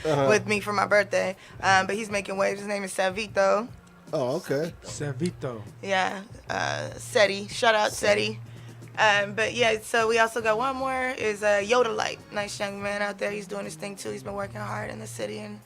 with me for my birthday. But he's making waves. His name is Savito. Oh, okay. Savito. Yeah, Seti. Shout out Seti. But yeah, so we also got one more is Yoda Light. Nice young man out there. He's doing his thing too. He's been working hard in the city and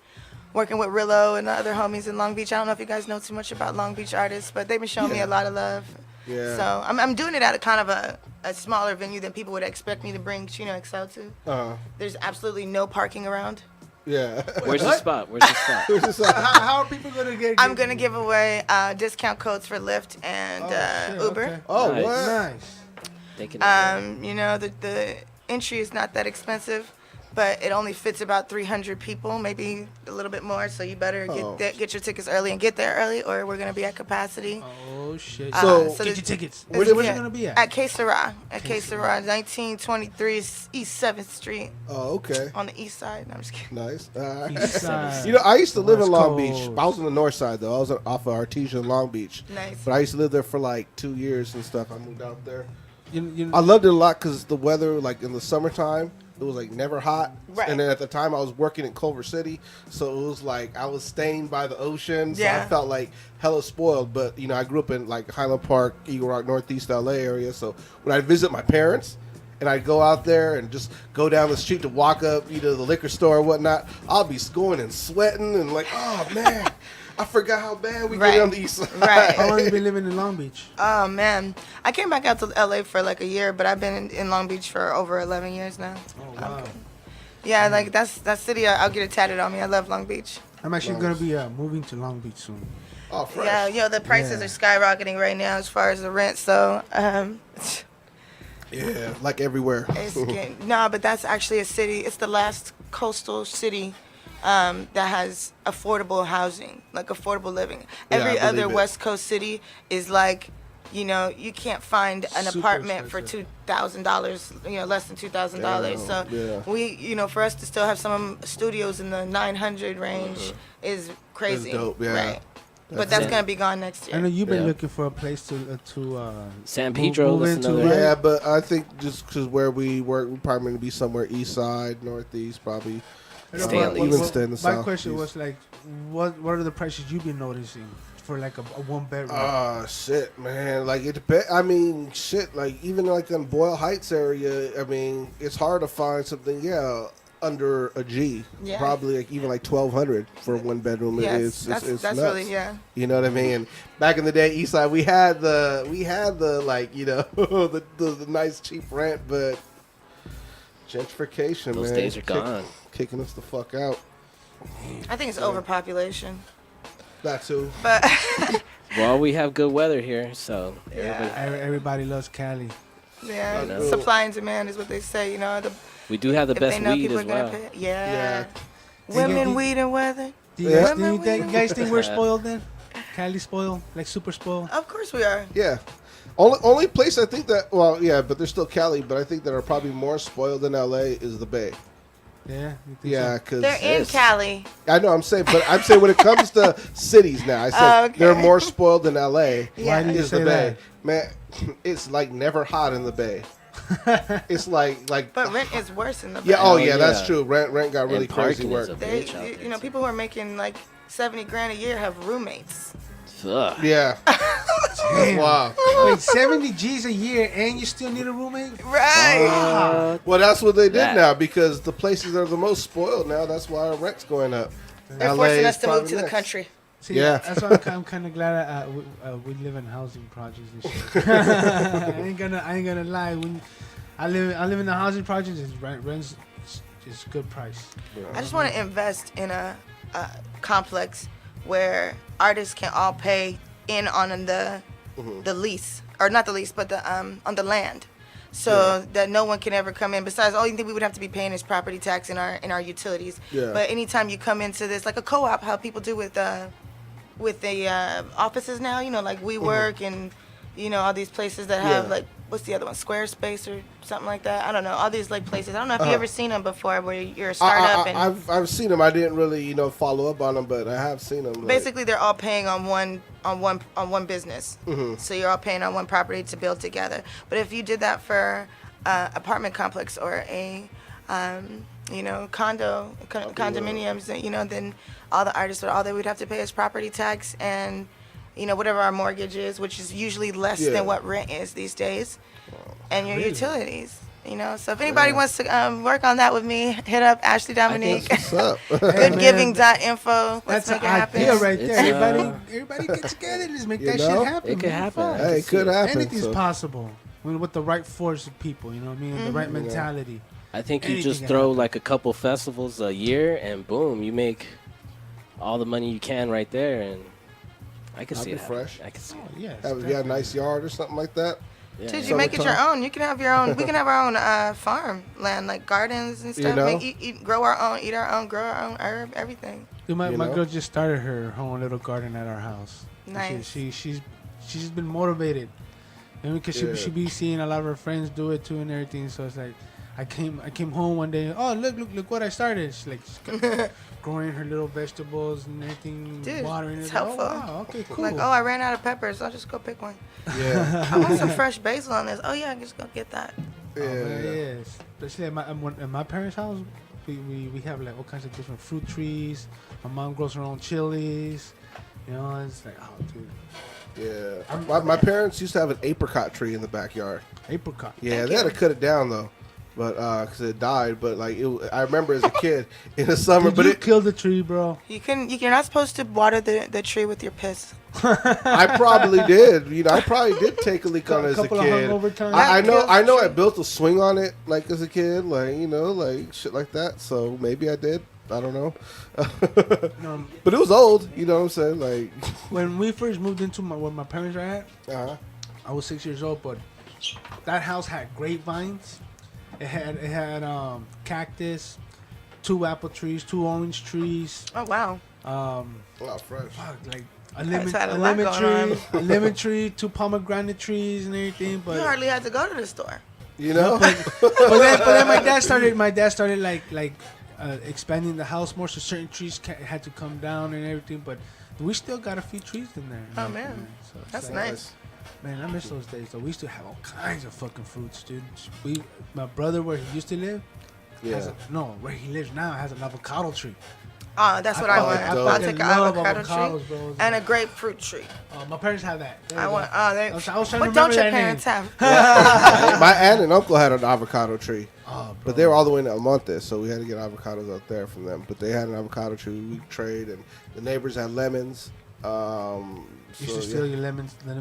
working with Rillo and the other homies in Long Beach. I don't know if you guys know too much about Long Beach artists, but they've been showing me a lot of love. Yeah. So I'm doing it at a kind of a smaller venue than people would expect me to bring Chino XL to. There's absolutely no parking around. Yeah. Where's the spot? Where's the spot? How are people going to get? I'm going to give away discount codes for Lyft and Uber. Okay. Oh, Nice. what? Nice. Thinking of You know, the entry is not that expensive, but it only fits about 300 people, maybe a little bit more. So you better get your tickets early and get there early, or we're going to be at capacity. Oh shit. So get your tickets. Where's Where's it going to be at? At Que Sera. At Que Sera, 1923 East 7th Street Oh, okay. on the east side. No, I'm just kidding. Nice. East side. You know, I used to live in West Long Coast. Beach. I was on the north side, though. I was off of Artesia, Long Beach. Nice. But I used to live there for like 2 years and stuff. I moved out there. You I loved it a lot because the weather, like in the summertime, it was like never hot. Right. And then at the time I was working in Culver City, so it was like I was staying by the ocean, so I Yeah. felt like hella spoiled. But you know, I grew up in like Highland Park, Eagle Rock, Northeast LA area. So when I'd visit my parents and I'd go out there and just go down the street to walk up, you know, the liquor store or whatnot, I'll be going and sweating and like, oh man, I forgot how bad we get on the east side. Right. How long have you been living in Long Beach? Oh, man. I came back out to LA for like a year, but I've been in Long Beach for over 11 years now. Oh wow. Yeah, like that city, I'll get it tatted on me. I love Long Beach. I'm actually going to be moving to Long Beach soon. Oh, fresh. Yeah, yo, the prices Yeah. are skyrocketing right now as far as the rent. So, Yeah, like everywhere. it's no, but that's actually a city. It's the last coastal city that has affordable housing, like affordable living. Yeah, Every I believe other it. West Coast city is like, you know, you can't find an Super apartment for expensive. $2,000, you know, less than $2,000. So yeah. we, you know, for us to still have some studios in the 900 range is crazy. dope, yeah. Right. But that's gonna be gone next I know year. you've been Yeah. looking for a place to San move- Pedro, move that's into, another- right? Yeah, but I think just because where we work, we're probably going to be somewhere east side, northeast, probably. Stanley. Even stay in the My south. question was like, what are the prices you've been noticing for like a one bedroom? Ah, shit, man. Like, it depends. I mean, shit, like, even like in Boyle Heights area, I mean, it's hard to find something, under a G. Yeah. Probably like even like 1,200 for a one bedroom. Yes, It's that's nuts. really, yeah. You know what I mean? And back in the day, East Side, we had the like, you know, the nice cheap rent, but gentrification, Those man, days are gone. kicking us the fuck out. I think it's overpopulation. That too. But Well, we have good weather here, so yeah, Everybody loves Cali. yeah. You know. Supply and demand is what they say. You know, we do have the if they best know weed people as are gonna well. pay. Yeah. Yeah. Women, you- weed, and weather. Do you, Yeah. you guys think we're spoiled then? Cali spoiled? Like super spoiled? Of course we are. Yeah. Only place I think that, well, yeah, but there's still Cali, but I think that are probably more spoiled than LA is the Bay. Yeah. You think Yeah, so? because They're in Yes. Cali. I know I'm saying, but I'm saying when it comes to cities now, I said Okay. they're more spoiled than LA. Yeah. Why do you Is the say Bay, that? man? It's like never hot in the Bay. It's like But rent is worse in the yeah. Bay. Oh Oh, yeah, that's yeah. true. Rent got really And crazy parking work. is a They, bitch out there, you know, too. people who are making like 70 grand a year have roommates. Ugh. Yeah. Damn. Wow. Wait, 70 G's a year and you still need a roommate? Right. Well, that's what they did That. now because the places that are the most spoiled now. That's why our rent's going up. They're LA forcing is us to move probably to the next. country. See, Yeah. that's why I'm kind of glad we live in housing projects and shit. I ain't gonna lie. When I live in the housing projects, it's rent's just good price. I just want to invest in a complex where artists can all pay in on the lease, or not the lease, but the on the land, so that no one can ever come in. Besides, the only thing we would have to be paying is property tax in our utilities. Yeah. But anytime you come into this, like a co-op, how people do with the offices now, you know, like WeWork and you know all these places that have Yeah. like what's the other one, Squarespace or something like that. I don't know, all these like places. I don't know if you ever seen them before, where you're a startup and I've seen them. I didn't really follow up on them, but I have seen them. basically they're all paying on one business. So you're all paying on one property to build together. But if you did that for apartment complex or a condominiums, then all the artists, all that we'd have to pay is property tax and, whatever our mortgage is, which is usually less Yeah. than what rent is these days, and your Really? utilities. So if anybody wants to work on that with me, hit up Ashley Dominique. What's up? Goodgiving.info. Let's That's make an it happen. idea right It's, there. Everybody get together. Let's make You that know? shit happen. It could man. happen. Fuck. Hey, it could happen. Anything's so. possible with the right force of people. You know what I mean? The right Mm-hmm. mentality. I think you Anything just can throw happen. like a couple festivals a year, and boom, you make all the money you can right there, and I can I'll see be it happening. fresh. I can see it. Oh, yes. Have you got a nice yard or something like that? Yeah. Dude, you make it your own. You can have your own. We can have our own farm land, like gardens and stuff. know? Grow our own, eat our own, grow our own herb, everything. Dude, my You know? girl just started her own little garden at our house. Nice. She's been motivated. Because Yeah. she be seeing a lot of her friends do it too and everything. So it's like, I came home one day. Oh, look what I started. She's like growing her little vegetables and everything, Dude, watering it's it. helpful. Oh, wow, okay, cool. Like, oh, I ran out of peppers, so I'll just go pick one. Yeah. I want some fresh basil on this. Oh yeah, I can just go get that. Oh, man, Yeah. yes. Especially at my parents' house, we have like all kinds of different fruit trees. My mom grows her own chilies. It's like, oh, dude, Yeah. My parents used to have an apricot tree in the backyard. apricot. Yeah, Thank they had you. to cut it down though, but because it died. But like, I remember as a kid in the summer. Did But you kill the tree, bro? You're not supposed to water the tree with your piss. I probably did. I probably did take a leak on it as a couple of kid. hungover times. I know. That I know. kills I the built a swing on it like as a kid, like shit like that. So maybe I did. I don't know. But it was old. You know what I'm saying? Like, When we first moved into where my parents are at, uh-huh. I was 6 years old, but that house had grapevines. It had cactus, 2 apple trees, 2 orange trees. Oh wow. Oh, fresh. Fuck, like a Guys lemon, had a a lot lemon going tree, a lemon tree, 2 pomegranate trees and everything. You But hardly had to go to the store. You know? but then my dad started like expanding the house more, so certain trees had to come down and everything. But we still got a few trees in there. Oh, man. So it's That's like- nice. Man, I miss those days though. We used to have all kinds of fucking fruits, dude. My brother, where he used to live, Yeah. where he lives now has an avocado tree. Oh, that's what I want. fucking I'll take an love avocado avocados, tree bro. and a grapefruit tree. My parents have that. There you I go. want. Oh, they. I was trying to What remember don't your that parents name. have? My aunt and uncle had an avocado tree. Oh, bro. But they were all the way in El Monte, so we had to get avocados out there from them. But they had an avocado tree. We trade, and the neighbors had lemons. You used to steal your lemons. from the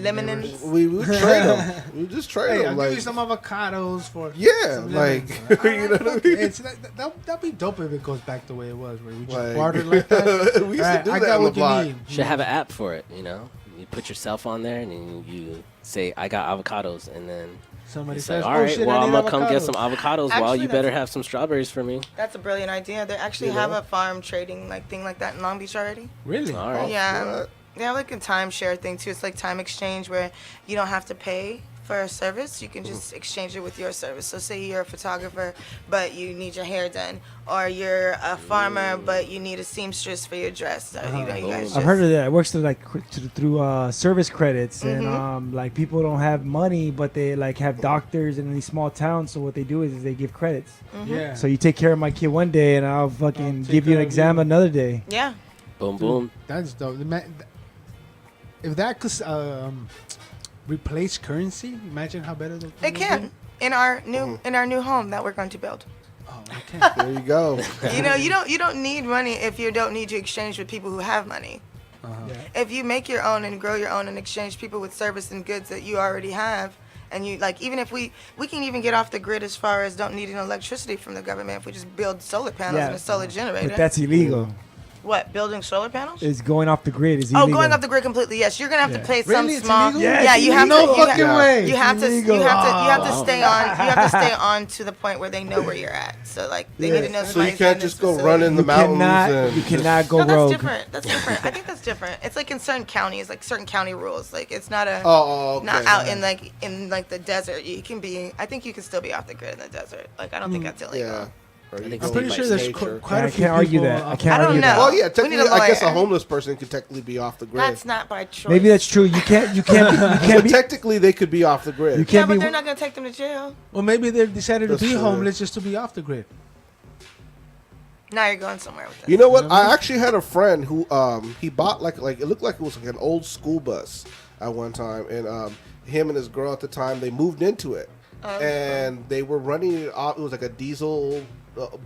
Lemonins. neighbors. We would trade them. We just trade Hey, them. I'll like, give you some avocados for yeah, some like lemons. you know what I mean. That'd be dope if it goes back the way it was, where we just Like- bartered like that. We used to Alright, do I that got on what the you block. need. Should have an app for it, You put yourself on there, and then you say, "I got avocados," and then Somebody it's says, like, "All "Oh right, shit, well, I I'm need gonna come get avocados." some avocados. Well, Actually, you better that's- have some strawberries for me." That's a brilliant idea. They actually You have know? a farm trading thing like that in Long Beach already. Really? All right. Yeah, what? they have like a timeshare thing too. It's like time exchange where you don't have to pay for a service. You can just exchange it with your service. So say you're a photographer, but you need your hair done, or you're a farmer, but you need a seamstress for your dress. So, you guys I've I've heard of that. It works through service credits, Mm-hmm. and like people don't have money, but they like have doctors in these small towns. So what they do is they give credits. Yeah. So you take care of my kid one day, and I'll fucking take give you care an of exam you. another day. Yeah. Boom, boom. That's dope. If that could replace currency, imagine how better the It can in our new home that we're going to build. Oh, it can. There you go. You don't need money if you don't need to exchange with people who have money. Uh-huh. If you make your own and grow your own and exchange people with service and goods that you already have, and you like, even if we can even get off the grid as far as don't need electricity from the government if we just build solar panels Yeah. and a solar generator. But that's illegal. What, building solar panels? It's going off the grid. Is Oh, illegal. going off the grid completely. Yes, you're gonna have to Yeah. pay Really? some It's small. illegal? Yes, Yeah, you have no to. fucking way. You have to. You illegal. have to Wow. stay on. You have to stay on to the point where they know where you're at. So like they need to know. So you somebody's can't in just this go facility. run in the You mountains cannot. and You cannot go No, that's rogue. different. That's different. I think that's different. It's like in certain counties, like certain county rules. Like it's not a. Oh, okay. Not out in the desert. You can be. I think you can still be off the grid in the desert. Like I don't think that's illegal. Yeah. Or you think go I'm pretty by sure there's nature. quite I a few can't argue people, that. I can't I don't argue know. that. Well, yeah, We technically, need a I guess a lawyer. homeless person could technically be off the grid. That's not by choice. Maybe that's true. You can't. You So can't be. technically, they could be off the grid. You Yeah, can't but be. they're not gonna take them to jail. Well, maybe they decided to That's be true. homeless just to be off the grid. Now you're going somewhere with it. You know what? I actually had a friend who he bought like it looked like it was like an old school bus at one time, and him and his girl at the time they moved into it, and they were running it off. It was like a diesel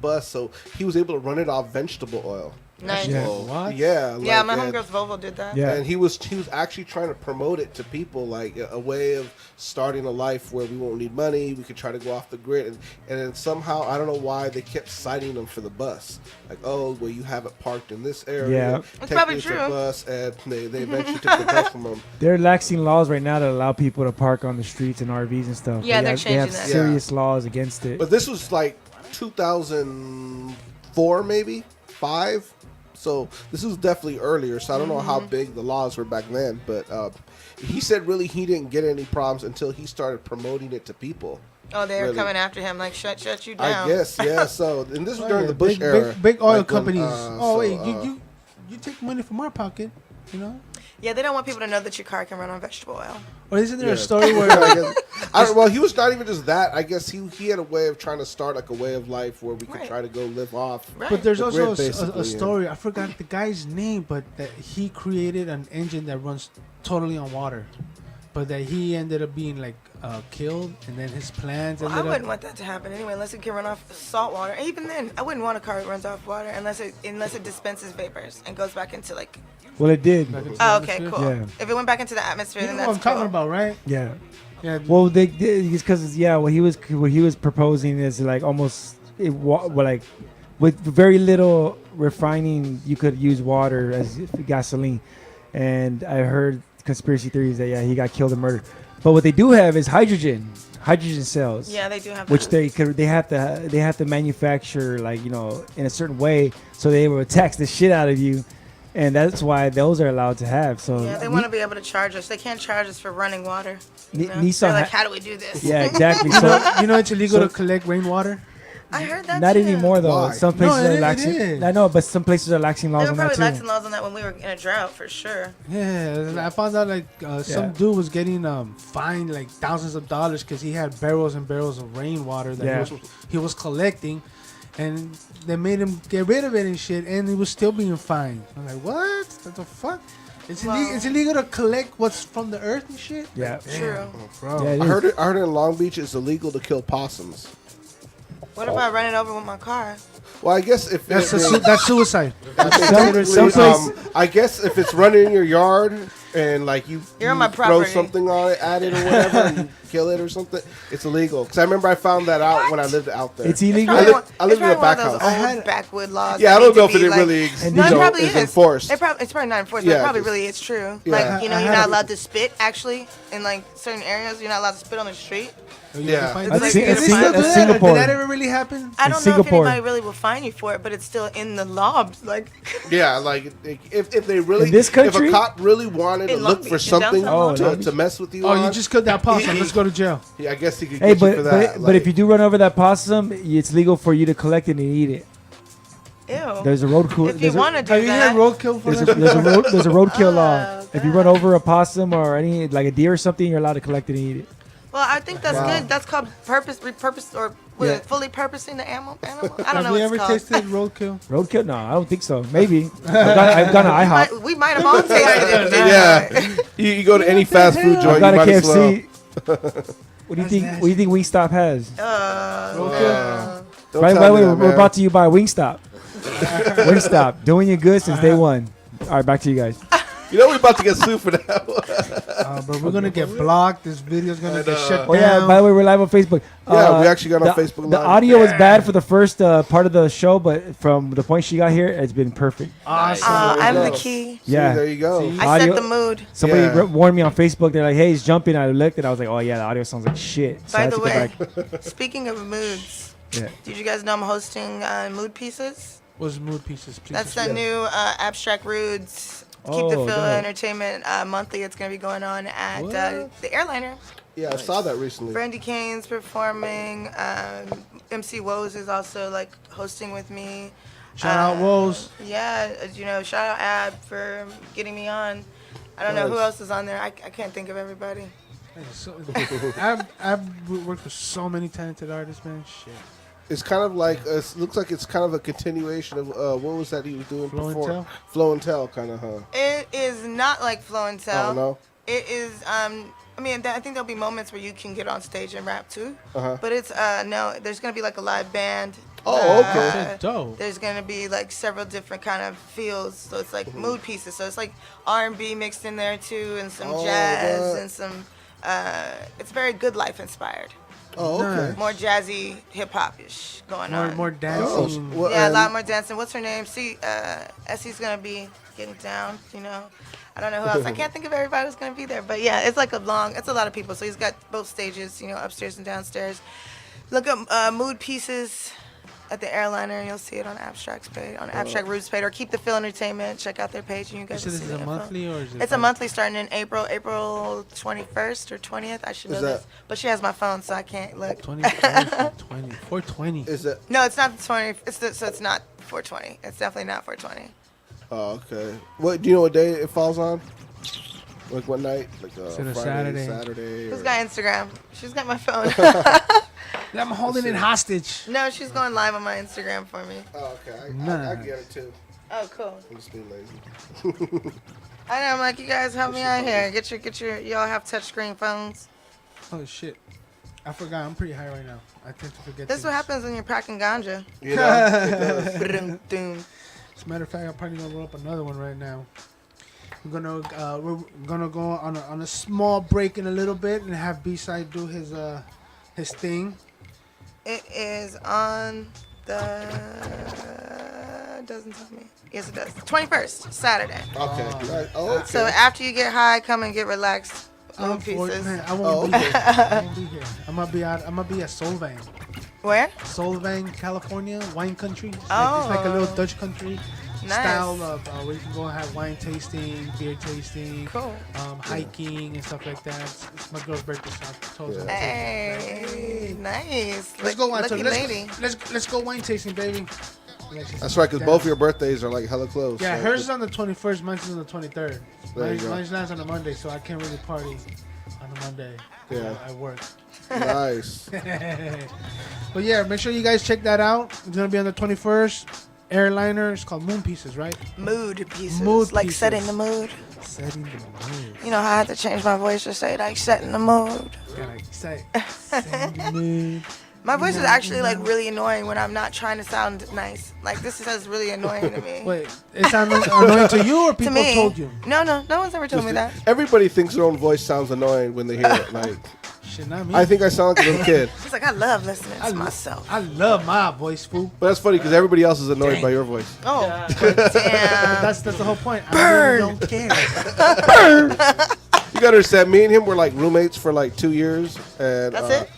bus, so he was able to run it off vegetable oil. Nice. Yeah. What? Yeah, Yeah, like, my and- homegirl's Volvo did that. Yeah. And he was actually trying to promote it to people, like a way of starting a life where we won't need money. We could try to go off the grid, and then somehow I don't know why they kept citing them for the bus. Like, oh, well, you have it parked in this area. Yeah. It's probably Technically, true. a bus, and they eventually took the bus from them. They're relaxing laws right now that allow people to park on the streets and RVs and stuff. Yeah, they're they have changing that. serious laws against it. But this was like 2004, maybe 5. So this was definitely earlier. So I don't know how big the laws were back then, but he said really he didn't get any problems until he started promoting it to people. Oh, they were Really. coming after him, like shut you down. I guess, yeah. So and this was during the big, Bush era. Big oil like when, companies. so, Wait, you take money from our pocket, you know? Yeah, they don't want people to know that your car can run on vegetable oil. Or isn't there Yeah. a story where I guess, well, he was not even just that. I guess he had a way of trying to start like a way of life where we could Right. try to go live off. Right. But there's The also grid, basically, a story. I forgot the guy's name, but that he created an engine that runs totally on water. But that he ended up being like killed, and then his plans Well, I ended wouldn't up. want that to happen anyway, unless it can run off salt water. And even then, I wouldn't want a car that runs off water unless it dispenses vapors and goes back into like. Well, it did. Back into Oh, the okay, atmosphere. cool. Yeah. If it went back into the atmosphere, You then know that's what I'm talking cool. about, right? Yeah. Yeah. Well, they did because what he was proposing is like almost like with very little refining, you could use water as gasoline. And I heard conspiracy theories that he got killed and murdered. But what they do have is hydrogen cells. Yeah, they do have. Which that. they have to manufacture like in a certain way so they will tax the shit out of you, and that's why those are allowed to have. So Yeah, they want to be able to charge us. They can't charge us for running water. Ni- You know? Nissan They're like, ha- how do we do this? yeah, exactly. So You know it's illegal So- to collect rainwater. I heard that. not too. anymore though. Why? Some places No, are it relaxing. is. I know, but some places are relaxing They laws were on probably that too. laxing laws on that when we were in a drought, for sure. Yeah, I found out like some Yeah. dude was getting fined like thousands of dollars because he had barrels and barrels of rainwater that Yeah. he was collecting, and they made him get rid of it and shit, and he was still being fined. I'm like, what the fuck? It's Wow. it's illegal to collect what's from the earth and shit. Yeah. True. Bro. Yeah, it I is. heard in Long Beach it's illegal to kill possums. What if I run it over with my car? Well, I guess if That's it- that's suicide. I think Some- technically, some place- I guess if it's running in your yard and like You're on my throw property. something on it, at it or whatever, and you kill it or something, it's illegal. Because I remember I found that out when I lived out there. It's illegal. I Probably live- I live it's in a probably one back of those house. old backwood laws. Yeah, that I don't need know to if it be, like- really And No, you it know, probably is is. enforced. It's probably not enforced, Yeah. but it probably really is true. Yeah. Like, I you're had not a- allowed to spit, actually, in, like, certain areas. You're not allowed to spit on the street. Yeah. Fine. That's Did they Sing- still that's do that? Singapore. Did that ever really happen? I In don't know Singapore. if anybody really will fine you for it, but it's still in the law. Like, Yeah, like if they really, In this if country? a cop really wanted to In Long look for Beach, in something downtown Long to, Beach. to mess with you Oh, on, you just killed that possum. He- Let's go to jail. yeah, I guess he could Hey, get you for that. but if you do run over that possum, it's legal for you to collect it and eat it. ew. There's a road cooler. If you want to do Have you had that. roadkill for There's a, that? there's a roadkill law. Oh, If you God. run over a possum or any like a deer or something, you're allowed to collect it and eat it. Well, I think that's Wow. good. That's called repurpose, or Yeah. fully purposing the animal. I don't know Have what you it's ever called. tasted roadkill? Roadkill? No, I don't think so. Maybe. I've gone to IHOP. We might have all tasted it. yeah, you go to any fast food I've joint, you gone to might as well. KFC. What do you That's think? nasty. What do you think Wingstop has? Don't By tell the me way, that, we're man. brought to you by Wingstop. Wingstop, doing you good since day one. All right, back to you guys. You know we're about to get sued for that. But we're gonna get blocked. This video's gonna get shut Oh down. yeah, by the way, we're live on Facebook. Yeah, we actually got on Facebook The Live. audio was bad for the first part of the show, but from the point she got here, it's been perfect. Awesome. I'm the go. key. See, Yeah. there you go. See? I Audio- set the mood. Somebody Yeah. warned me on Facebook. They're like, "Hey, he's jumping." I looked and I was like, "Oh yeah, the audio sounds like shit." So I By had the to go way, back. speaking of moods, Yeah. did you guys know I'm hosting mood pieces? What's mood pieces, please? That's the new Abstract Rudes Keep the Oh, Feel dope. Entertainment monthly. It's going to be going on at What? the Airliner. Yeah, I saw that recently. Brandy Kane's performing. MC Woes is also like hosting with me. Shout out Woes. Yeah, shout out Ab for getting me on. I don't know who Nice. else is on there. I can't think of everybody. I've worked with so many talented artists, man. Shit. It's kind of like it looks like it's kind of a continuation of what was that he was doing Flow and before? Tell? Flow and Tell, kind of, huh? It is not like Flow and Tell. Oh no. It is. I mean, I think there'll be moments where you can get on stage and rap too. Uh-huh. But it's no. There's gonna be like a live band. Oh, okay. That's dope. There's gonna be like several different kind of feels. So it's like mood pieces. So it's like R&B mixed in there too, and some jazz what? and some. It's very good life inspired. Oh, okay. Nice. More jazzy, hip hop ish going on. More dancing. Well, Yeah, a and- lot more dancing. What's her name? See, Essie's gonna be getting down. You know, I don't know who else. I can't think of everybody who's gonna be there. But yeah, it's like it's a lot of people. So he's got both stages. You know, upstairs and downstairs. Look up Mood Pieces at the Airliner, and you'll see it on Abstract's page, on Abstract Roots page, or Keep the Feel Entertainment. Check out their page, and you guys So will this see is the a info. monthly or is it? It's a monthly starting in April 21st or 20th. I should know Is that- this, but she has my phone, so I can't look. 420. Is it? No, it's not the 20. So it's not 420. It's definitely not 420. Oh, okay. What do you know? What day it falls on? Like what night? Like it a Friday, Saturday? Saturday. Who's or- got Instagram? She's got my phone. I'm holding it hostage. No, she's going live on my Instagram for me. Oh, okay. I Nice. get it too. Oh, cool. I'm just being lazy. I know. I'm like, you guys help me out here. Get your. Y'all have touchscreen phones. Oh shit. I forgot. I'm pretty high right now. I tend to forget. This is what things. happens when you're packing ganja. You know, it does. Brum, dum. As a matter of fact, I'm probably gonna roll up another one right now. We're gonna go on a small break in a little bit and have B-side do his thing. It is on the. Doesn't tell me. Yes, it does. 21st, Saturday. Okay. Nice. Oh, okay. So after you get high, come and get relaxed. Mood pieces. Man, I Oh, won't be okay. here. I won't be here. I'm gonna be at Solvang. Where? Solvang, California, wine country. It's like a Oh. little Dutch country Nice. style of where you can go and have wine tasting, beer tasting, Cool. hiking and stuff like that. It's my girl's birthday, so I told her. Yeah. Hey, nice. Let's go wine Lucky tasting. lady. Let's go wine tasting, baby. Yeah, she's That's right, because down. both of your birthdays are like hella close. Yeah, so- hers is on the 21st, mine's on the 23rd. There you go. Mine's lands on a Monday, so I can't really party on a Monday. Yeah. I work. Nice. But yeah, make sure you guys check that out. It's gonna be on the 21st. Airliner. It's called Moon Pieces, right? Mood pieces. Mood like pieces. setting the mood. Setting the mood. You know how I had to change my voice to say like setting the mood. Gotta say, setting the mood. My voice is actually like really annoying when I'm not trying to sound nice. Like this is really annoying to me. Wait, it sounds annoying to you or to people me. told you? No one's ever told me that. Everybody thinks their own voice sounds annoying when they hear it. Like, Shit, not me. I think I sound like a little kid. She's like, I love listening I to lo- myself. I love my voice, fool. But that's funny because everybody else is annoyed by your voice. Oh, damn. That's the whole point. Burn. I really don't care. You gotta understand, me and him were like roommates for like 2 years. And, That's it?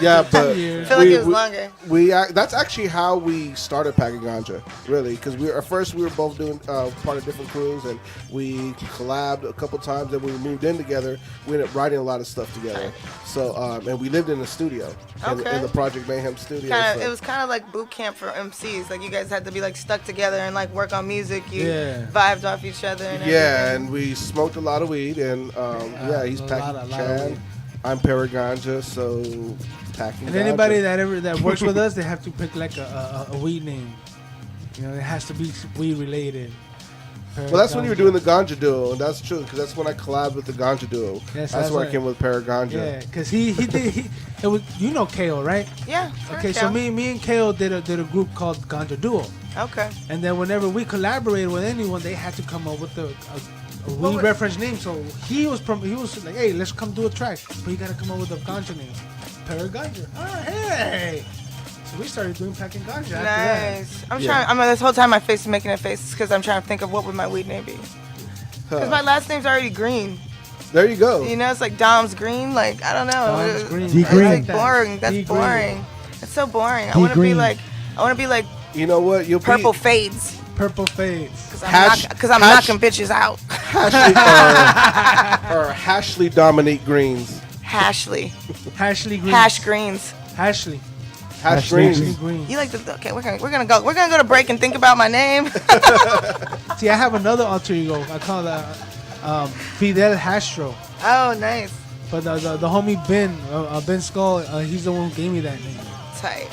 Yeah, but years. I feel like it was longer. That's actually how we started packing ganja, really, because at first we were both doing part of different crews, and we collabed a couple times. Then we moved in together. We ended up writing a lot of stuff together. So and we lived in the studio, Okay. in the Project Mayhem studio. It was kind of like boot camp for MCs. Like you guys had to be like stuck together and like work on music. You Yeah. vibed off each other and yeah, everything. and we smoked a lot of weed, and yeah, he's a packing lot of Chan. weed. I'm Paraganja, so packing. And anybody that works with us, they have to pick like a weed name. You know, it has to be weed related. Well, that's when you were doing the Ganja Duo, and that's true, because that's when I collabed with the Ganja Duo. Yes, that's where right. I came with Paraganja. Yeah, because he it was, you know KO, right? Yeah. Sure, Okay, so yeah. me and KO did a group called Ganja Duo, Okay. and then whenever we collaborated with anyone, they had to come up with a Well, weed reference name. So he was like, hey, let's come do a track, but you gotta come up with a ganja name, Paraganja. Oh, hey. So we started doing packing ganja after that. Nice. I'm Yeah. trying. This whole time my face is making a face because I'm trying to think of what would my weed name be. Because my last name's already Green. There you go. You know, it's like Dom's Green. Like I don't know. Dom's Green. D It's Green. like boring. That's D Green. boring. It's so boring. I D want to be Green. like. I want to be like You know what? You'll Purple be Fades. Purple fades. Because I'm knocking bitches out. or Hashley Dominique Greens. Hashley. Ashley Green. Hash greens. Ashley. Hash Ashley Greens. Green. You like the? Okay, we're gonna go to break and think about my name. See, I have another alter ego. I call that Fidel Hastro. Oh, nice. But the homie Ben Skull, he's the one who gave me that name. tight.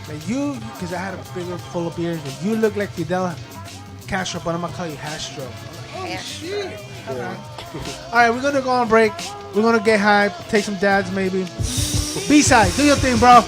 Like you, because I had a bigger, full of beers. But you look like Fidel Castro, but I'm gonna call you Hastro. Oh shit! All right, we're gonna go on break. We're gonna get high, take some dads maybe. B-side, do your thing, bro.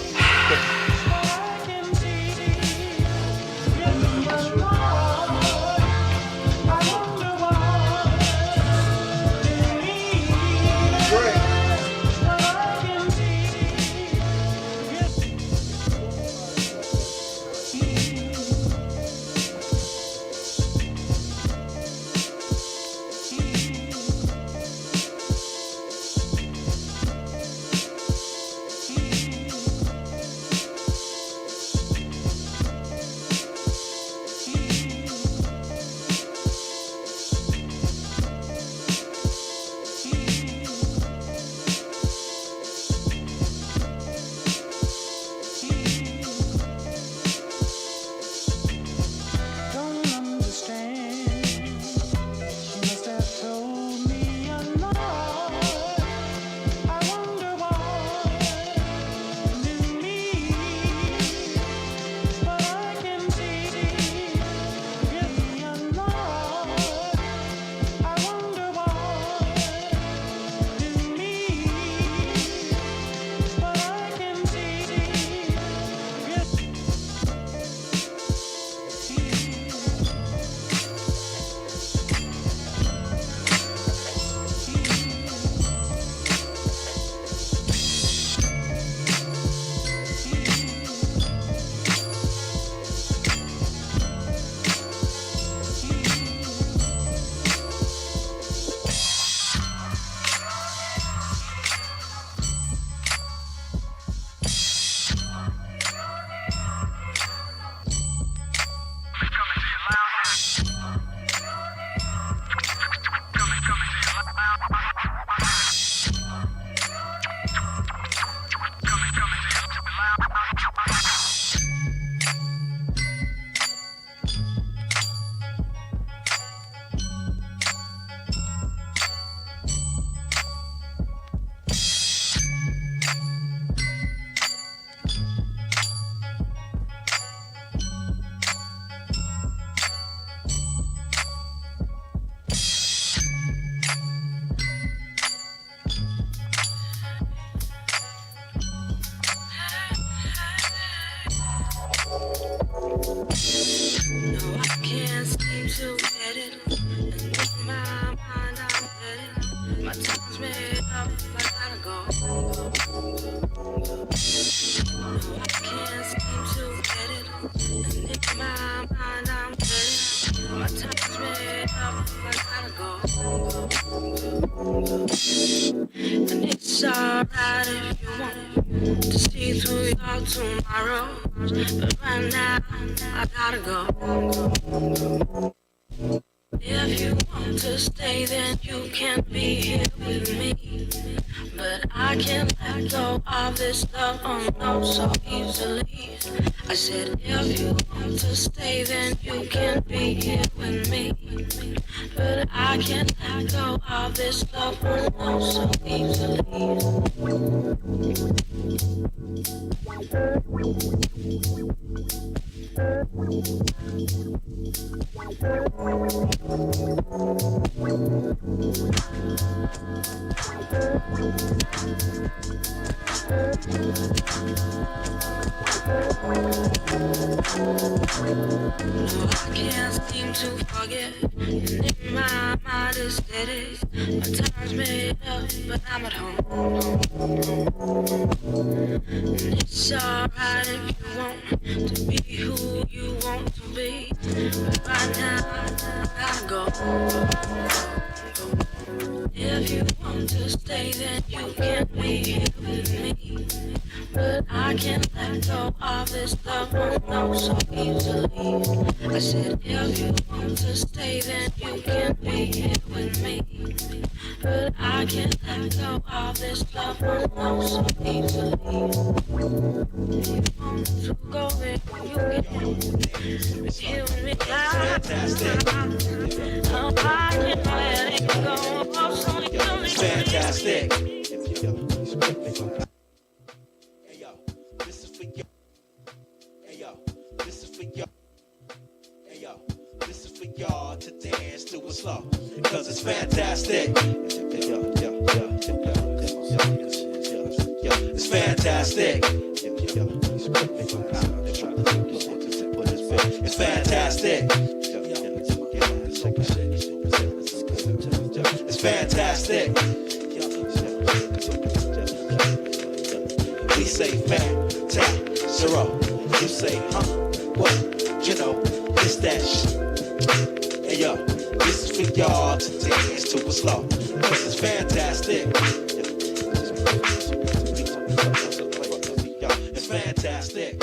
It's alright if you want to see through your tomorrow, but right now I gotta go. If you want to stay, then you can be here with me. But I can't let go of this love on no so easily. I said, if you want to stay, then you can be here with me. But I can't let go of this love on no so easily. I can't seem to forget, and in my mind is steady. My time's made up, but I'm at home. And it's alright if you want to be who you want to be, but right now I gotta go. If you want to stay, then you can be here with me. But I can't let go of this love on no so easily. I said, if you want to stay, then you can be here with me. But I can't let go of this love on no so easily. If you want to go, then you can hear me now. Oh, I can't let it go. Oh, so you Fantastic. it's fantastic. It's fantastic. It's fantastic. It's fantastic. We say fantastic. You say, huh? What? You know, it's that shit. Hey yo, this is for y'all to dance to a slow. This is fantastic. It's fantastic.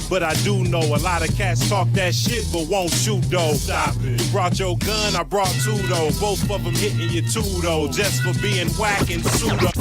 But I do know a lot of cats talk that shit, but won't shoot though. Stop it. You brought your gun, I brought two though. Both of them hitting you too though, just for being whack and pseudo.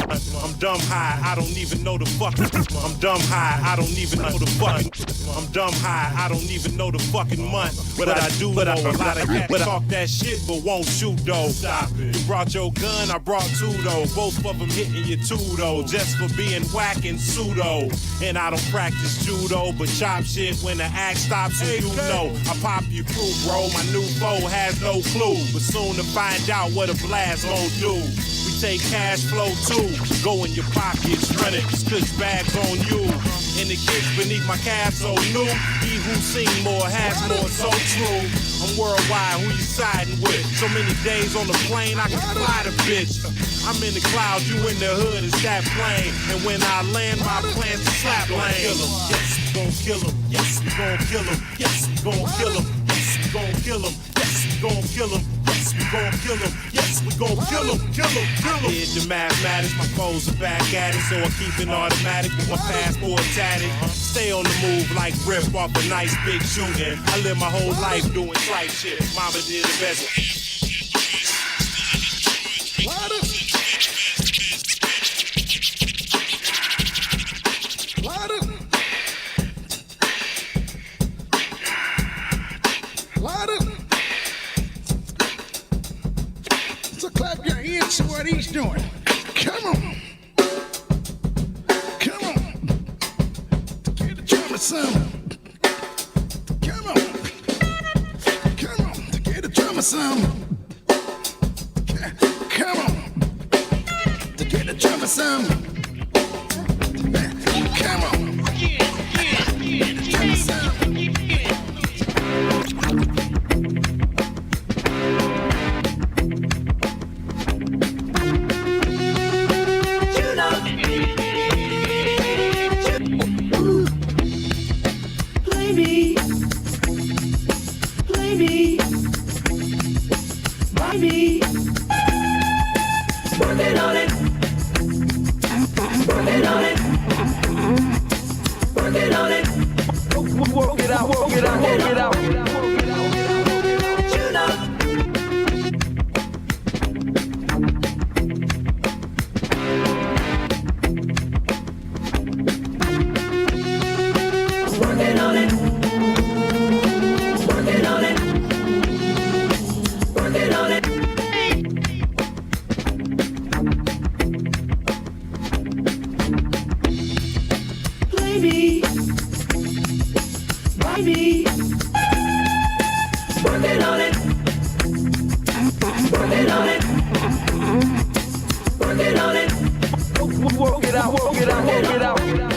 I'm dumb high, I don't even know the fucking. I'm dumb high, I don't even know the fucking. I'm dumb high, I don't even know the fucking month. But I do know a lot of cats talk that shit, but won't shoot though. Stop it. You brought your gun, I brought two though. Both of them hitting you too though, just for being whack and pseudo. And I don't practice judo, but try pop shit when the act stops. So you know I pop your crew, bro. My new foe has no clue, but soon to find out what a blast gon' do. We take cash flow too, go in your pockets, run it, cause bags on you. And the kicks beneath my calf so new. He who seen more has more, so true. I'm worldwide, who you siding with? So many days on the plane, I can fly the bitch. I'm in the clouds, you in the hood, it's that plane. And when I land, my plan's to slap lane. Yes, we gon' kill him. Yes, we gon' kill him. Yes, we gon' kill him. Yes, we gon' kill him. Yes, we gon' kill him. Yes, we gon' kill him. Yes, we gon' kill him. Kill him. Kill him. I did the mathematics, my foes are back at it, so I keep it automatic with my passport tatted. Stay on the move like Rip off a nice big shooting. I live my whole life doing tripe shit. Mama did the best. Light up. Light up. Light up. So clap your hands to what he's doing. Come on. Come on. Get the drummer some. Come on. Come on. Get the drummer some. Come on. To get the drummer some. Come on. Get the drummer some. Play me, play me, buy me. Working on it, working on it, working on it. Work it out, work it out, work it out. You know. Working on it. Working on it. Working on it. Play me. Buy me. Working on it. Working on it. Working on it. Work it out, work it out, work it out. You know.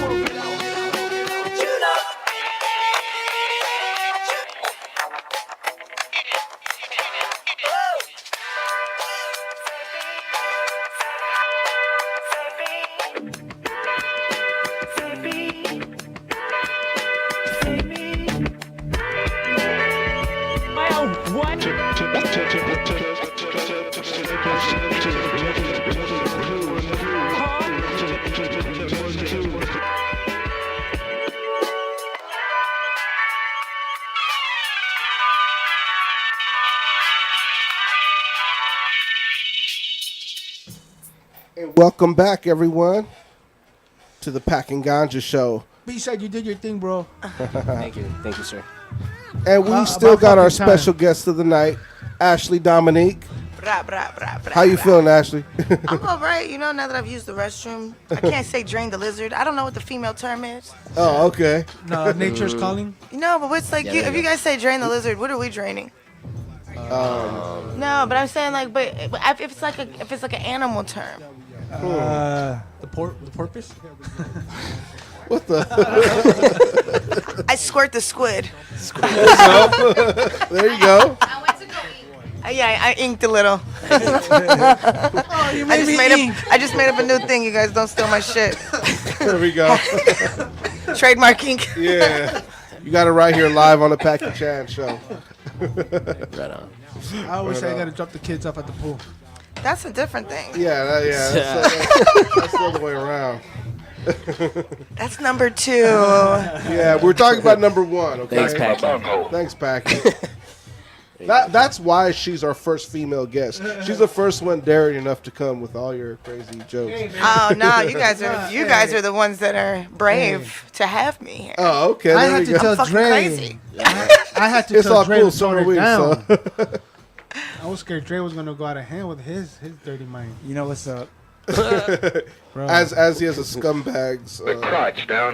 And welcome back, everyone, to the Packing Ganja Show. B-side, you did your thing, bro. Thank you, sir. And we About still got our fucking time. special guest of the night, Ashley Dominique. Bra, bra, bra, bra, How you bra. feeling, Ashley? I'm all right. You know, now that I've used the restroom, I can't say drain the lizard. I don't know what the female term is. Oh, okay. No, nature's calling. You know, but what's like, Yeah, you, there if you you go. guys say drain the lizard, what are we draining? No, but I'm saying like, but if it's like an animal term. The porpoise? What the? I squirt the squid. There you go. Yeah, I inked a little. Oh, you made me ink. I just made up a new thing. You guys don't steal my shit. There we go. Trademark ink. Yeah. You got it right here live on the Packing Chan show. Right on. I always say I gotta drop the kids off at the pool. That's a different thing. Yeah, that's the other way around. That's number 2. Yeah, we're talking about number 1. Okay. Thanks, Packy. Thanks, Packy. That's why she's our first female guest. She's the first one daring enough to come with all your crazy jokes. Oh no, you guys are the ones that are brave to have me here. Oh, okay. I There had we to go. tell Fucking Dre. crazy. I had to It's tell all Dre cool, to so tone are it we. down. So. I was scared Dre was gonna go out of hand with his dirty mind. You know what's up? Bro. As he has a scumbags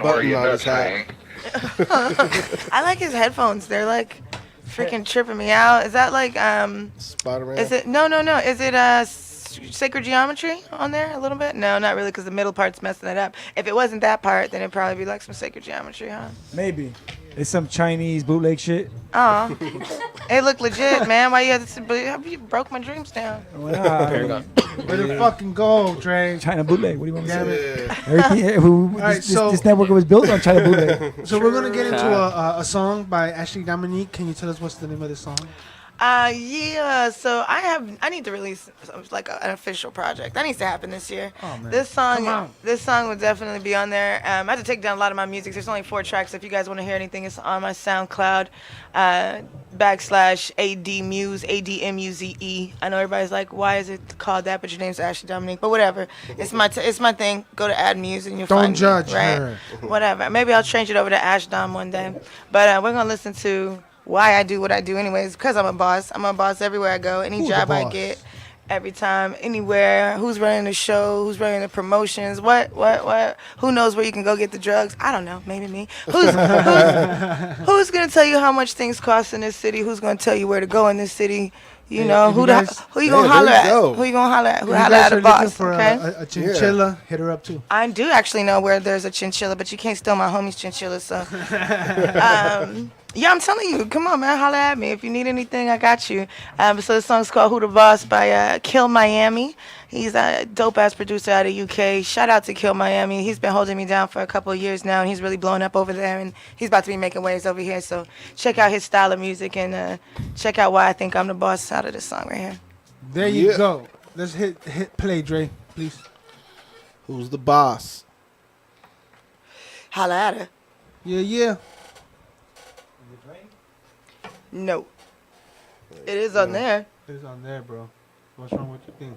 button on his hat. I like his headphones. They're like freaking tripping me out. Is that like Spider-Man. Is it no? Is it sacred geometry on there a little bit? No, not really, because the middle part's messing it up. If it wasn't that part, then it'd probably be like some sacred geometry, huh? Maybe. It's some Chinese bootleg shit. Oh, it looked legit, man. Why you had to? You broke my dreams down. Paragon. Where the fucking go, Dre? China bootleg. What do you want me to Damn say? it. Everything, right, so- this network was built on China bootleg. So we're gonna get into a song by Ashley Dominique. Can you tell us what's the name of this song? Yeah. So I need to release like an official project. That needs to happen this year. Oh, man. This Come on. song would definitely be on there. I had to take down a lot of my music. There's only 4 tracks. If you guys want to hear anything, it's on my SoundCloud. /ADMuse, ADMUZE. I know everybody's like, why is it called that? But your name's Ashley Dominique. But whatever. It's my thing. Go to Add Muse and you'll Don't find judge me, right? her. Whatever. Maybe I'll change it over to Ash Dom one day. But we're gonna listen to why I do what I do anyways, because I'm a boss. I'm a boss everywhere I go. Any Who's the job I boss? get, every time, anywhere. Who's running the show? Who's running the promotions? What? Who knows where you can go get the drugs? I don't know. Maybe me. Who's gonna tell you how much things cost in this city? Who's gonna tell you where to go in this city? You know, if who you the guys- who you gonna Yeah, holler there you at? go. Who you gonna holler at? Who If you holler guys at a are looking boss? for Okay. a chinchilla, hit her up too. I do actually know where there's a chinchilla, but you can't steal my homie's chinchilla, so. Yeah, I'm telling you, come on, man, holla at me. If you need anything, I got you. So the song's called Who the Boss by Kill Miami. He's a dope-ass producer out of UK. Shout out to Kill Miami. He's been holding me down for a couple of years now, and he's really blowing up over there, and he's about to be making waves over here. So check out his style of music, and check out why I think I'm the boss out of this song right here. There you Yeah. go. Let's hit play, Dre, please. Who's the boss? Holla at her. Yeah. No. It is on there. It's on there, bro. What's wrong with your thing?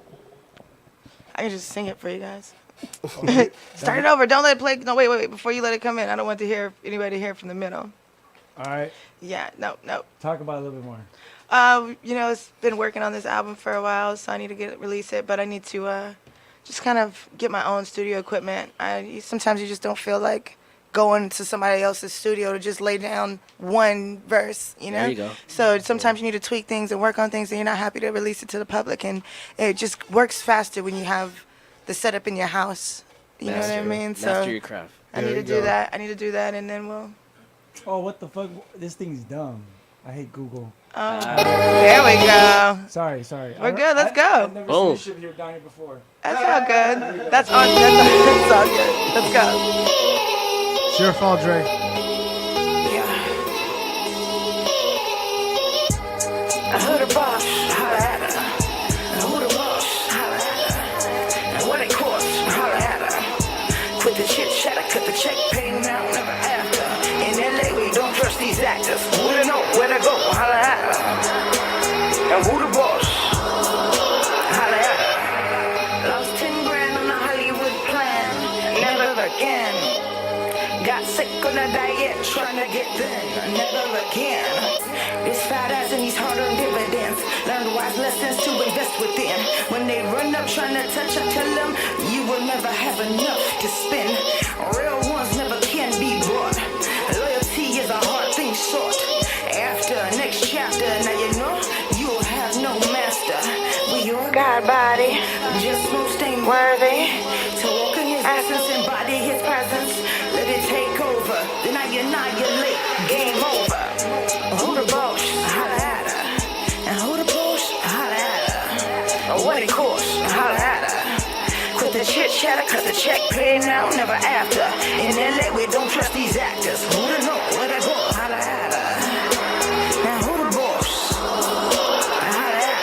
I can just sing it for you guys. Start it over. Don't let it play. No, wait. Before you let it come in, I don't want anybody to hear from the middle. All right. Yeah, no. Talk about it a little bit more. It's been working on this album for a while, so I need to release it. But I need to just kind of get my own studio equipment. Sometimes you just don't feel like going to somebody else's studio to just lay down one verse, you know? There you go. So sometimes you need to tweak things and work on things, and you're not happy to release it to the public. And it just works faster when you have the setup in your house. You know what I mean? Master your craft. I need to do that. And then we'll... Oh, what the fuck? This thing's dumb. I hate Google. There we go. Sorry. We're good. Let's go. I've never Boom. seen shit here down here before. That's all good. That's all good. Let's go. It's your fault, Dre. Who the boss? Holla at her. Who the boss? Holla at her. And what it costs? Holla at her. Quit the chit chat, cut the check, pay now, never after. In LA, we don't trust these actors. Who to know where to go? Holla at her. And who the boss? Holla at her. Lost 10 grand on a Hollywood plan. Never again. Got sick on a diet, trying to get thin. Never again. This fat ass and these hard-earned dividends. Learned wise lessons to invest within. When they run up trying to touch, I tell them you will never have enough to spend. Real ones never can be bought. Loyalty is a hard thing short. After next chapter, now you know you'll have no master. We your God body, just most ain't worthy. To walk in his essence, embody his presence. Let it take over, then I annihilate. Game over. Who the boss? Holla at her. And who the boss? Holla at her. What it costs? Holla at her. Quit the chit chatter, cut the check, pay now, never after. In LA, we don't trust these actors. Who to know where to go? Holla at her. Now who the boss? Holla at her.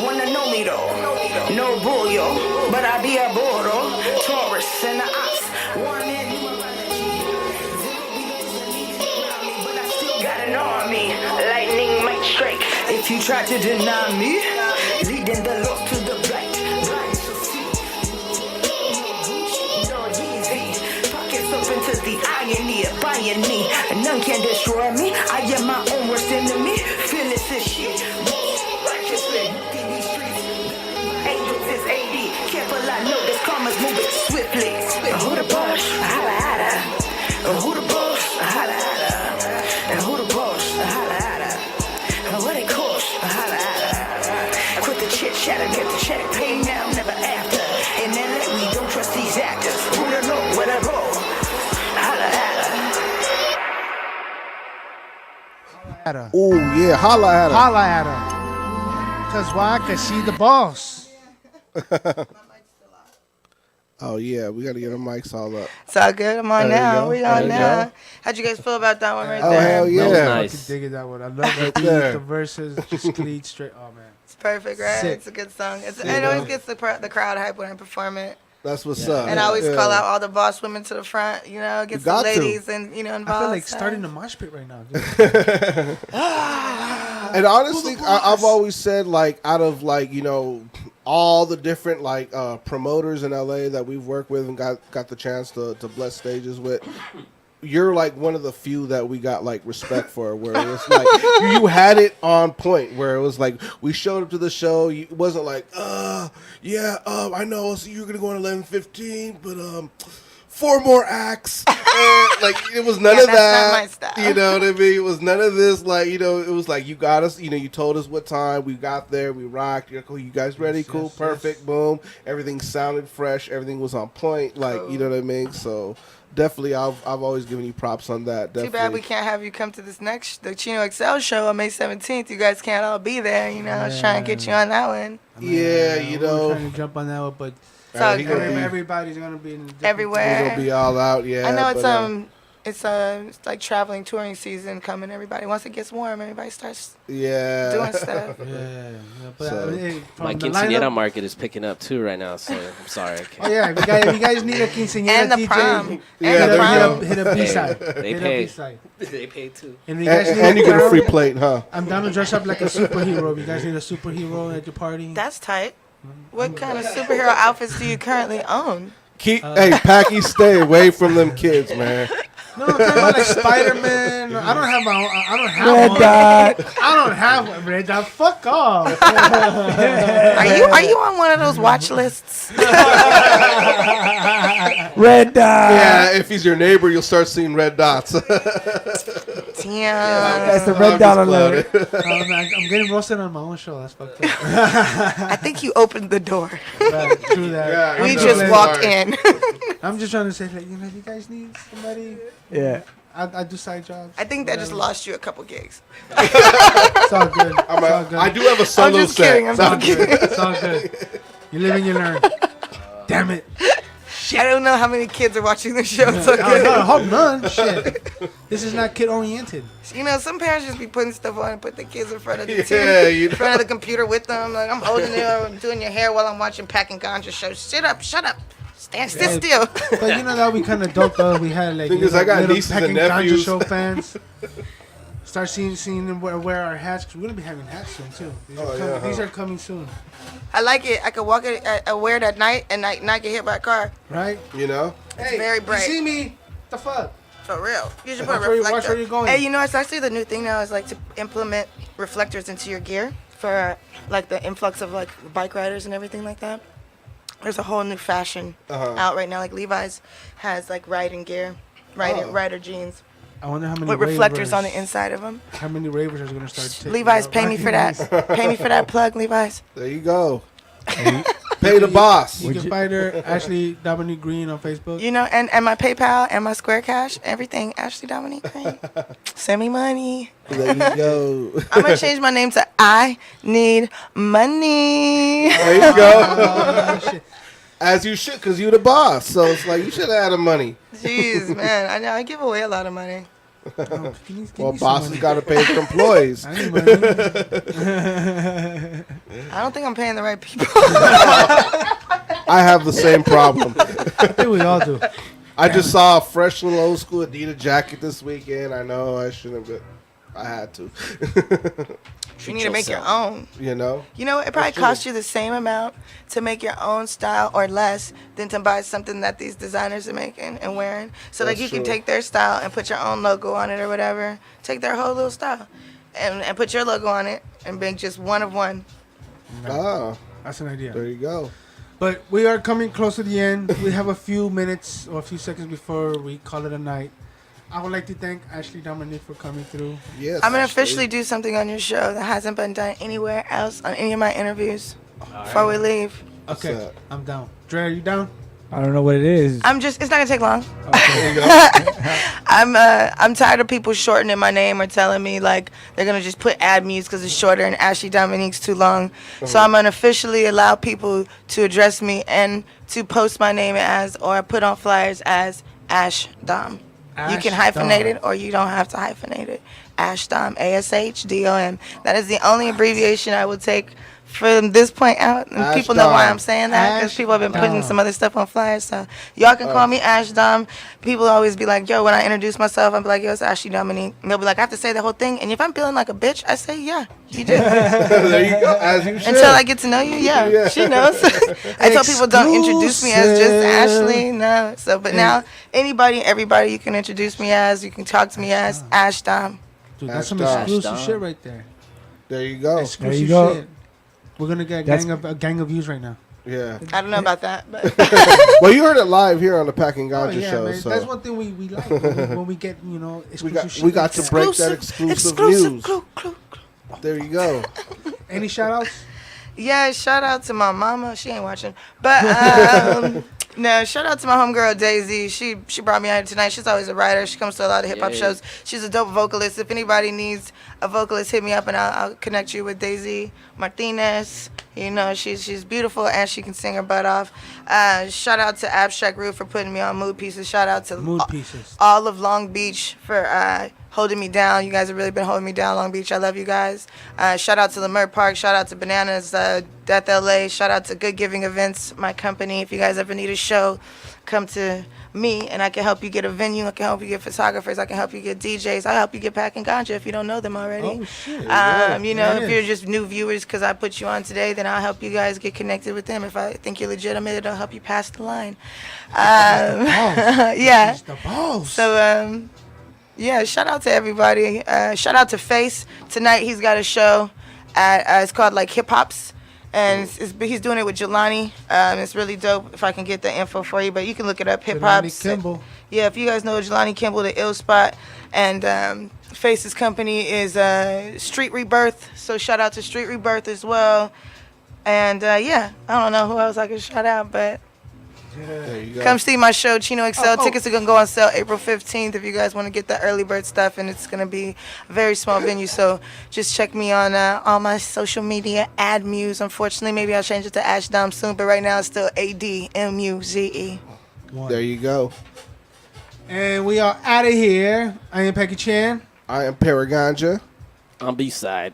Wanna know me though? No bull yo, but I be a boro. Taurus and the ox. One in numerology. Zero belows and needed around me, but I still got an army. Lightning might strike if you try to deny me. Leading the lost to the blind. Blind shall see. No Gucci, no Yeezy. Pockets open to the irony of buying me. None can destroy me. I am my own worst enemy. Fearless as shit. Most righteously. must move it swiftly. Who the boss? Holla at her. Who the boss? Holla at her. And who the boss? Holla at her. What it costs? Holla at her. Quit the chit chat and get the check. Pay now, never after. And then let me don't trust these actors. Who the know where to go? Holla at her. At her. Oh yeah, holla at her. Holla at her. Cause why? Cause she the boss. Oh yeah, we gotta get our mics all up. It's all good. I'm on There you now. go. We There on you now. go. How'd you guys feel about that one right Oh there? hell yeah. That was I nice. can dig it that one. I love the beat, there. the verses, just clean straight. Oh man. It's perfect, right? Sick. It's a good song. It know? always gets the crowd hype when I perform it. That's what's up. And I always Yeah. call out all the boss women to the front, you know, gets the got to. ladies and, you know, I involved. feel like so. starting the mosh pit right now. Dude. And honestly, I've always said, like, out of, like, you know, all the different, like, promoters in LA that we've worked with and got the chance to bless stages with, you're, like, one of the few that we got, like, respect for, where it was, like, you had it on point, where it was, like, we showed up to the show, it wasn't like, I know, so you're going to go on 11:15, but, 4 more acts. And, like, it was none of that's that. not my style. You know what I mean? It was none of this. Like, you know, it was like, you got us. You know, you told us what time. We got there. We rocked. You're cool. You guys ready? Yes, Cool. yes, Perfect. yes. Boom. Everything sounded fresh. Everything was on point. Like, you know what I mean? So definitely, I've always given you props on that. Too Definitely. bad we can't have you come to this the Chino XL show on May 17th. You guys can't all be there, you know. I was trying to get you on that one. Yeah, you We're know. trying to jump on that one, but It's all he gonna good. be- everybody's gonna be in a different Everywhere. We're gonna be all out. Yeah. I know it's but, it's like traveling touring season coming. Everybody once it gets warm, everybody starts yeah. doing stuff. Yeah, but So- I mean, hey, from My the quinceañera lineup- market is picking up too right now, so I'm sorry. I Oh can't. yeah, if you guys need a quinceañera And the DJ, prom. Yeah, and the there you prom. go. hit a B-side. They Hit pay. a B-side. They pay too. And if you guys need And you get a clown, free plate, huh? I'm down to dress up like a superhero. If you guys need a superhero at your party, That's tight. What kind of superhero outfits do you currently own? Hey, Packy, stay away from them kids, man. no, I'm talking about like Spider-Man. I don't have my own. I don't have Red one. dot. I don't have one. Red dot. Fuck off. Are you on one of those watch lists? Red dot. Yeah, if he's your neighbor, you'll start seeing red dots. Damn. That's the red dot alert. I'm getting roasted on my own show. That's fucked up. I think you opened the door. Right, true that. Yeah, I'm We know. just Sorry. walked in. I'm just trying to say, like, you know, if you guys need somebody, Yeah. I do side jobs. I think that just lost you a couple gigs. It's all good. It's all good. I do have a I'm solo just set. kidding. I'm just kidding. It's all good. You live and you learn. Damn it. I don't know how many kids are watching the show. So I hope none. Shit. This is not kid oriented. you know, some parents just be putting stuff on and put the kids in front of the Yeah, TV, you in front of the computer with them. Like I'm holding it, or I'm doing your hair while I'm watching Packing Ganja show. Shut up, stand still. But you know that would be kind of dope though. We had like Thing is, I got little nieces Pecking and Ganja nephews. show fans. Start seeing them wear our hats. 'Cause we're gonna be having hats soon too. These are coming soon, I like it. I could walk it, I wear it at night and not get hit by a car. right? You know? Hey, very bright. You see me? The fuck? For real. You should put Watch a where reflector. you're going. Hey, you know, it's actually the new thing now is like to implement reflectors into your gear for like the influx of like bike riders and everything like that. There's a whole new fashion out right now. Like Levi's has like riding gear, rider jeans I wonder how many with reflectors ravers- on the inside of them. How many ravers are gonna start? taking Levi's, out pay me for rocking that. Pay me for that plug, Levi's. There you go. Pay the boss. You can find her, Ashley Dominique Green, on Facebook. You know, and my PayPal and my Square Cash, everything. Ashley Dominique Green. Send me money. There you go. I'm gonna change my name to I Need Money. There you go. Oh, shit. As you should, because you're the boss. So it's like, you should have had the money. Jeez, man, I know I give away a lot of money. Give me Well, some bosses money. got to pay their employees. I need money. I don't think I'm paying the right people. I have the same problem. I think we all do. I just saw a fresh little old school Adidas jacket this weekend. I know I shouldn't, but I had to. You need to make your own. You know? You know, it probably That's true. costs you the same amount to make your own style or less than to buy something that these designers are making and wearing. So like That's you can true. take their style and put your own logo on it or whatever. Take their whole little style and put your logo on it and make just one of one. Ah, That's an idea. there you go. But we are coming close to the end. We have a few minutes or a few seconds before we call it a night. I would like to thank Ashley Dominique for coming through. Yes. I'm gonna officially do something on your show that hasn't been done anywhere else on any of my interviews before we leave. Okay, that? I'm down. Dre, are you down? I don't know what it is. It's not gonna take long. There you go. I'm tired of people shortening my name or telling me like they're gonna just put Admuse because it's shorter and Ashley Dominique's too long. So I'm gonna officially allow people to address me and to post my name as or put on flyers as Ash Dom. You can Ash hyphenate Dom. it or you don't have to hyphenate it. Ash Dom, ASHDOM. That is the only abbreviation I will take from this point out. And Ash people know why Dom. I'm saying that because Ash people have been putting Dom. some other stuff on flyers. So y'all can call me Ash Dom. People always be like, yo, when I introduce myself, I'm like, yo, it's Ashley Dominique. And they'll be like, I have to say the whole thing. And if I'm feeling like a bitch, I say, yeah, you do. There you go. As you should. Until I get to know you, yeah. She knows. I tell people don't introduce me as just Ashley, no. So, but now anybody, everybody, you can introduce me as, you can talk to me as Ash Dom. Dude, that's Ash some Dom. exclusive Ash Dom. shit right there. There you go. Exclusive you go. shit. We're gonna get That's- a gang of views right now. Yeah. I don't know about that, but Well, you heard it live here on the Packing Oh Ganja yeah, show. man. So That's one thing we like when we get exclusive shit. we got like to that. break that exclusive news. Clue, clue. There you go. Any shout outs? Yeah, shout out to my mama. She ain't watching. But no, shout out to my homegirl Daisy. She brought me out here tonight. She's always a writer. She comes to a lot of hip hop Yeah. shows. She's a dope vocalist. If anybody needs a vocalist, hit me up and I'll connect you with Daisy Martinez. You know, she's beautiful and she can sing her butt off. Shout out to Abstract Roof for putting me on Mood Pieces. Shout out to Mood Pieces. all of Long Beach for holding me down. You guys have really been holding me down, Long Beach. I love you guys. Shout out to Leimert Park. Shout out to Bananas, Death LA. Shout out to Good Giving Events, my company. If you guys ever need a show, come to me and I can help you get a venue. I can help you get photographers. I can help you get DJs. I'll help you get Packing Ganja if you don't know them already. Oh shit. You know, There if it you're is. just new viewers because I put you on today, then I'll help you guys get connected with them. If I think you're legitimate, it'll help you pass the line. Yeah. It's the balls. So, yeah, shout out to everybody. Shout out to Face. Tonight he's got a show at, it's called like Hip Hops. And he's doing it with Jelani. It's really dope if I can get the info for you. But you can look it up, Hip Jelani Hops. Kimball. Yeah, if you guys know Jelani Kimball, the Ill Spot. And Face's company is Street Rebirth. So shout out to Street Rebirth as well. And yeah, I don't know who else I can shout out, but There you go. come see my show, Chino XL. Tickets are going to go on sale April 15th if you guys want to get the early bird stuff. And it's going to be a very small venue. So just check me on all my social media, Admuse. Unfortunately, maybe I'll change it to Ash Dom soon. But right now it's still ADMUZE. There you go. And we are out of here. I am Pecky Chan. I am Paraganja. On B-side.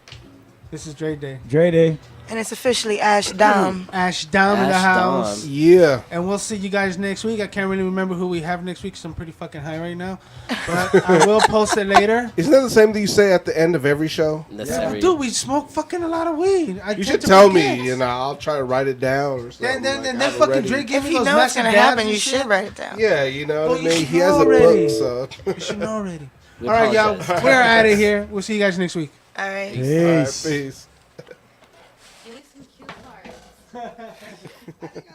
This is Dre Day. Dre Day. And it's officially Ash Dom. Ash Dom in the Ash Dom. house. Yeah. And we'll see you guys next week. I can't really remember who we have next week because I'm pretty fucking high right now. But I will post it later. Isn't that the same thing you say at the end of every show? That's Yeah, every- dude, we smoke fucking a lot of weed. I You tend should to tell forget. me, and I'll try to write it down or something. Then like, that have it fucking ready. Drake gave If me you those know it's massive going to dabs happen, and you shit. should write it down. Yeah, you know Well, what I you mean? should He has a already. book, so. You should know already. We All right, y'all. apologize. We're out of here. We'll see you guys next week. All right. All right, Peace. peace. Give me some cute cards.